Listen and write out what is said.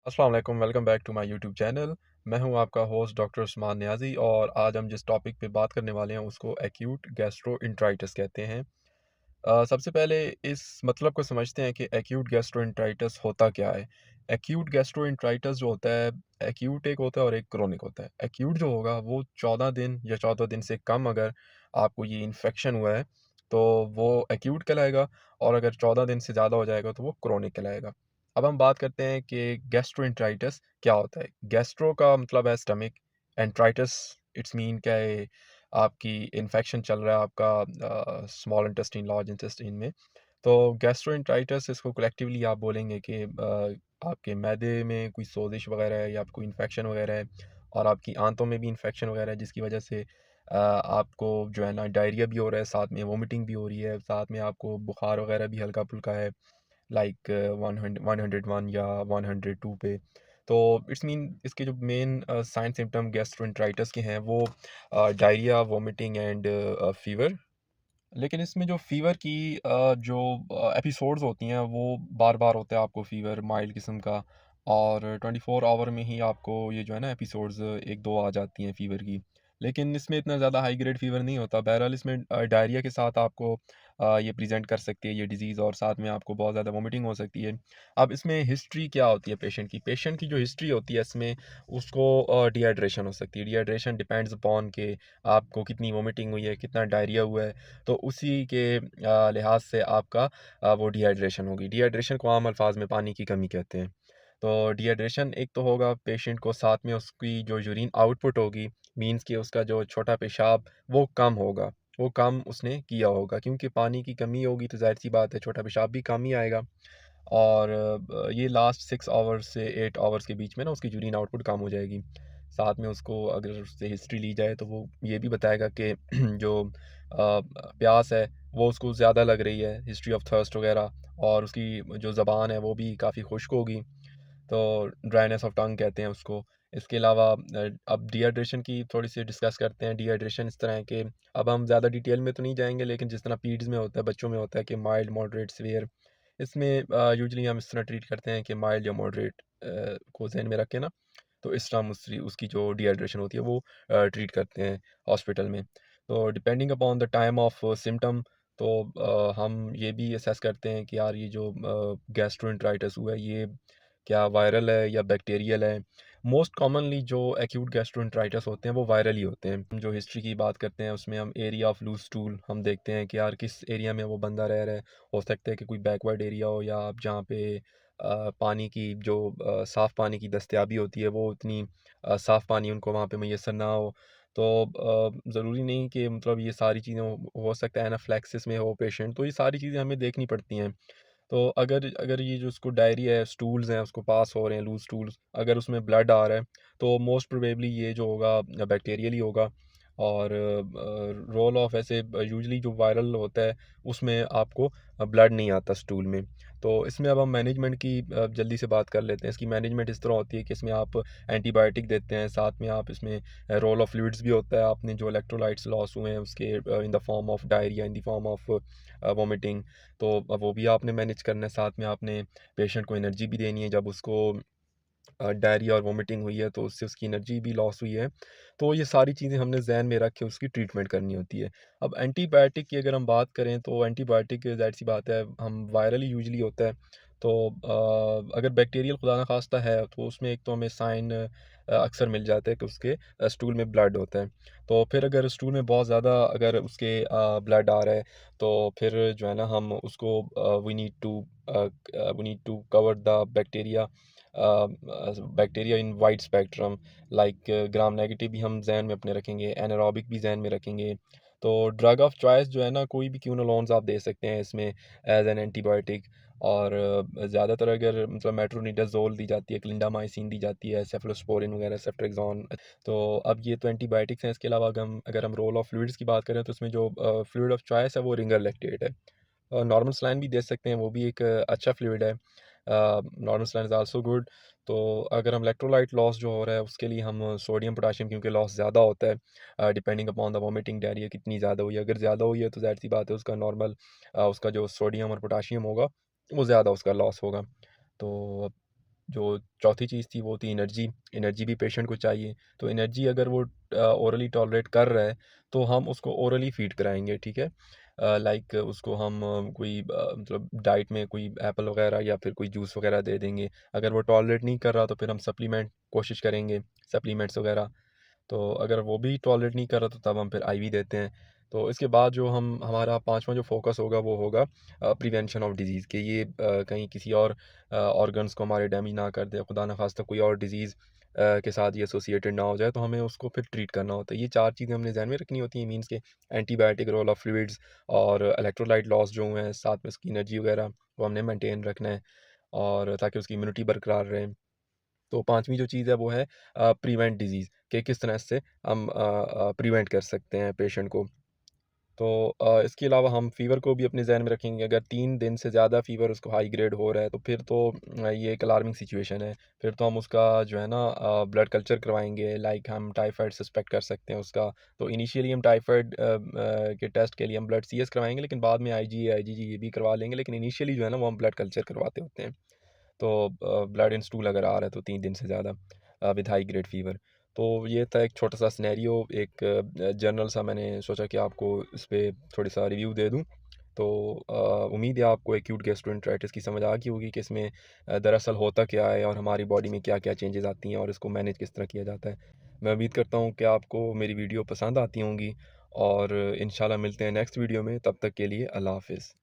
अस्सलाम वालेकुम, welcome back to my YouTube channel. मैं हूं आपका होस्ट डॉक्टर उस्मान नियाज़ी और आज हम जिस टॉपिक पे बात करने वाले हैं उसको एक्यूट गैस्ट्रोइंटेराइटिस कहते हैं। सबसे पहले इस मतलब को समझते हैं कि एक्यूट गैस्ट्रोइंटेराइटिस होता क्या है। एक्यूट गैस्ट्रोइंटेराइटिस जो होता है, एक्यूट एक होता है और एक क्रोनिक होता है। एक्यूट जो होगा वो 14 दिन या 14 दिन से कम अगर आपको ये इन्फेक्शन हुआ है तो वो एक्यूट कहलाएगा, और अगर 14 दिन से ज़्यादा हो जाएगा तो वो क्रोनिक कहलाएगा। अब हम बात करते हैं कि गैस्ट्रोइंटेराइटिस क्या होता है। गैस्ट्रो का मतलब है स्टमक, एंट्राइटिस इट्स मीन क्या है, आपकी इन्फेक्शन चल रहा है आपका स्मॉल इंटेस्टाइन लार्ज इंटेस्टाइन में। तो गैस्ट्रोएंटेराइटिस इसको कलेक्टिवली आप बोलेंगे कि आपके मैदे में कोई सोजिश वगैरह है या कोई इन्फेक्शन वगैरह है, और आपकी आंतों में भी इन्फेक्शन वगैरह है जिसकी वजह से आपको जो है ना डायरिया भी हो रहा है, साथ में वोमिटिंग भी हो रही है, साथ में आपको बुखार वगैरह भी हल्का फुल्का है, लाइक 101 या 102 पे। तो इट्स मीन इसके जो मेन साइन सिम्टम गैस्ट्रोएंटेराइटिस के हैं वो डायरिया, वोमिटिंग एंड फीवर। लेकिन इसमें जो फ़ीवर की जो एपिसोड्स होती हैं वो बार-बार होता है आपको फ़ीवर माइल्ड किस्म का, और 24 आवर में ही आपको ये जो है ना एपिसोड्स 1-2 आ जाती हैं फ़ीवर की। लेकिन इसमें इतना ज़्यादा हाई ग्रेड फ़ीवर नहीं होता। बहरहाल इसमें डायरिया के साथ आपको ये प्रेज़ेंट कर सकती है ये डिज़ीज़, और साथ में आपको बहुत ज़्यादा वोमिटिंग हो सकती है। अब इसमें हिस्ट्री क्या होती है पेशेंट की? पेशेंट की जो हिस्ट्री होती है इसमें उसको डिहाइड्रेशन हो सकती है। डिहाइड्रेशन डिपेंड्स अपॉन के आपको कितनी वोमिटिंग हुई है, कितना डायरिया हुआ है। तो उसी के लिहाज से आपका वो डिहाइड्रेशन होगी। डिहाइड्रेशन को आम अल्फाज में पानी की कमी कहते हैं। तो डिहाइड्रेशन एक तो होगा पेशेंट को, साथ में उसकी जो यूरिन आउटपुट होगी, मीन्स कि उसका जो छोटा पेशाब वो कम होगा, वो कम उसने किया होगा, क्योंकि पानी की कमी होगी तो ज़ाहिर सी बात है छोटा पेशाब भी कम ही आएगा। और ये लास्ट 6 आवर्स से 8 आवर्स के बीच में ना उसकी यूरिन आउटपुट कम हो जाएगी। साथ में उसको अगर उससे हिस्ट्री ली जाए तो वो ये भी बताएगा कि जो प्यास है वो उसको ज़्यादा लग रही है, हिस्ट्री ऑफ थर्स्ट वगैरह, और उसकी जो ज़बान है वो भी काफ़ी खुश्क होगी, तो ड्राइनेस ऑफ टंग कहते हैं उसको। इसके अलावा अब डिहाइड्रेशन की थोड़ी सी डिस्कस करते हैं। डिहाइड्रेशन इस तरह है कि अब हम ज़्यादा डिटेल में तो नहीं जाएंगे, लेकिन जिस तरह पीड्स में होता है, बच्चों में होता है कि माइल्ड, मॉडरेट, सीवियर। इसमें यूजुअली हम इस तरह ट्रीट करते हैं कि माइल्ड या मॉडरेट को ज़हन में रख के ना, तो इस तरह हम उसकी जो डिहाइड्रेशन होती है वो ट्रीट करते हैं हॉस्पिटल में। तो depending upon the time of symptom, तो हम ये भी असेस करते हैं कि यार ये जो गैस्ट्रोएंटेराइटिस हुआ है ये क्या वायरल है या बैक्टीरियल है। मोस्ट कॉमनली जो एक्यूट गैस्ट्रोएंटेराइटिस होते हैं वो वायरल ही होते हैं। हम जो हिस्ट्री की बात करते हैं उसमें हम एरिया ऑफ लूज स्टूल हम देखते हैं कि यार किस एरिया में वो बंदा रह रहा है। हो सकता है कि कोई बैकवर्ड एरिया हो, या आप जहाँ पे पानी की जो साफ़ पानी की दस्तयाबी होती है वो इतनी साफ़ पानी उनको वहाँ पे मैसर ना हो। तो ज़रूरी नहीं कि मतलब ये सारी चीज़ें हो सकता है एनाफिलैक्सिस में हो पेशेंट, तो ये सारी चीज़ें हमें देखनी पड़ती हैं। तो अगर अगर ये जो उसको डायरिया है, स्टूल्स हैं उसको पास हो रहे हैं, लूज़ स्टूल्स, अगर उसमें ब्लड आ रहा है तो मोस्ट प्रोबेबली ये जो होगा बैक्टीरियल ही होगा। और रोल ऑफ ऐसे यूजुअली जो वायरल होता है उसमें आपको ब्लड नहीं आता स्टूल में। तो इसमें अब हम मैनेजमेंट की जल्दी से बात कर लेते हैं। इसकी मैनेजमेंट इस तरह होती है कि इसमें आप एंटीबायोटिक देते हैं, साथ में आप इसमें रोल ऑफ फ्लूइड्स भी होता है। आपने जो इलेक्ट्रोलाइट्स लॉस हुए हैं उसके in the form of diarrhoea, in the form of vomiting, तो वो भी आपने मैनेज करना है। साथ में आपने पेशेंट को एनर्जी भी देनी है, जब उसको डायरिया और वोमिटिंग हुई है तो उससे उसकी एनर्जी भी लॉस हुई है। तो ये सारी चीज़ें हमने ज़हन में रख के उसकी ट्रीटमेंट करनी होती है। अब एंटीबायोटिक की अगर हम बात करें तो एंटीबायोटिक ज़ाहिर-सी बात है हम वायरल ही यूजुअली होता है। तो अगर बैक्टीरियल खुदा ना ख़ास्ता है तो उसमें एक तो हमें साइन अक्सर मिल जाता है कि उसके स्टूल में ब्लड होता है। तो फिर अगर स्टूल में बहुत ज़्यादा अगर उसके ब्लड आ रहा है तो फिर जो है ना हम उसको we need to cover the bacteria bacteria in wide spectrum, like gram negative भी हम जहन में अपने रखेंगे, एनारोबिक भी जहन में रखेंगे। तो ड्रग ऑफ चॉइस जो है ना कोई भी क्यूनोलोन्स आप दे सकते हैं इसमें एज एन एंटीबायोटिक। और ज़्यादातर अगर मतलब मेट्रोनिडाज़ोल दी जाती है, क्लिंडामाइसिन दी जाती है, सेफलोस्पोरिन वगैरह, सेफ्ट्रिक्सोन। तो अब ये तो एंटीबायोटिक्स हैं। इसके अलावा अगर हम रोल ऑफ फ्लूइड्स की बात करें तो इसमें जो फ्लूइड ऑफ चॉइस है वो रिंगर लैक्टेट है। नॉर्मल सलाइन भी दे सकते हैं, वो भी एक अच्छा फ्लूइड है। Normal saline is also good. तो अगर हम इलेक्ट्रोलाइट लॉस जो हो रहा है उसके लिए हम सोडियम पोटेशियम, क्योंकि लॉस ज़्यादा होता है depending upon the vomiting diarrhoea कितनी ज़्यादा हुई है। अगर ज़्यादा हुई है तो ज़ाहिर सी बात है उसका नॉर्मल उसका जो सोडियम और पोटेशियम होगा वो ज़्यादा उसका लॉस होगा। तो जो चौथी चीज़ थी वो थी एनर्जी। एनर्जी भी पेशेंट को चाहिए, तो एनर्जी अगर वो ओरली टॉलरेट कर रहा है, तो हम उसको ओरली फीड कराएँगे, ठीक है? लाइक उसको हम कोई मतलब डाइट में कोई एप्पल वगैरह या फिर कोई जूस वगैरह दे देंगे। अगर वो टॉलरेट नहीं कर रहा, तो फिर हम सप्लीमेंट कोशिश करेंगे, सप्लीमेंट्स वगैरह। तो अगर वो भी टॉलरेट नहीं कर रहा, तो तब हम फिर आईवी देते हैं। तो इसके बाद जो हम हमारा 5वां जो फ़ोकस होगा वो होगा प्रिवेंशन ऑफ डिज़ीज़, कि ये कहीं किसी और ऑर्गन्स को हमारे डैमेज ना कर दे, खुदा ना ख़ास्ता कोई और डिज़ीज़ के साथ ये एसोसिएटेड ना हो जाए, तो हमें उसको फिर ट्रीट करना होता है। ये 4 चीज़ें हमने ज़हन में रखनी होती हैं, मीन्स के एंटीबायोटिक, रोल ऑफ फ्लूइड्स और इलेक्ट्रोलाइट लॉस जो हैं, साथ में उसकी एनर्जी वगैरह, वो हमने मेंटेन रखना है, और ताकि उसकी इम्यूनिटी बरकरार रहे। तो 5वीं जो चीज़ है वो है प्रिवेंट डिज़ीज़, कि किस तरह से हम प्रिवेंट कर सकते हैं पेशेंट को। तो इसके अलावा हम फ़ीवर को भी अपने ज़हन में रखेंगे। अगर 3 दिन से ज़्यादा फ़ीवर उसको हाई ग्रेड हो रहा है, तो फिर तो ये एक अलार्मिंग सिचुएशन है। फिर तो हम उसका जो है ना ब्लड कल्चर करवाएँगे, लाइक हम टाइफाइड सस्पेक्ट कर सकते हैं उसका। तो इनिशियली हम टाइफाइड के टेस्ट के लिए हम ब्लड सीएस करवाएँगे, लेकिन बाद में आईजी, आईजीजी ये भी करवा लेंगे, लेकिन इनिशियली जो है ना वो हम ब्लड कल्चर करवाते होते हैं। तो ब्लड इन स्टूल अगर आ रहा है तो 3 दिन से ज़्यादा विद हाई ग्रेड फ़ीवर। तो ये था एक छोटा-सा सिनेरियो, एक जनरल सा, मैंने सोचा कि आपको इस पे थोड़ी-सा रिव्यू दे दूँ। तो उम्मीद है आपको एक्यूट गैस्ट्रोएंटेराइटिस की समझ आ गई होगी कि इसमें दरअसल होता क्या है और हमारी बॉडी में क्या-क्या चेंजेज़ आती हैं और इसको मैनेज किस तरह किया जाता है। मैं उम्मीद करता हूँ कि आपको मेरी वीडियो पसंद आती होंगी, और इंशाल्लाह मिलते हैं नेक्स्ट वीडियो में। तब तक के लिए अल्लाह हाफ़िज़।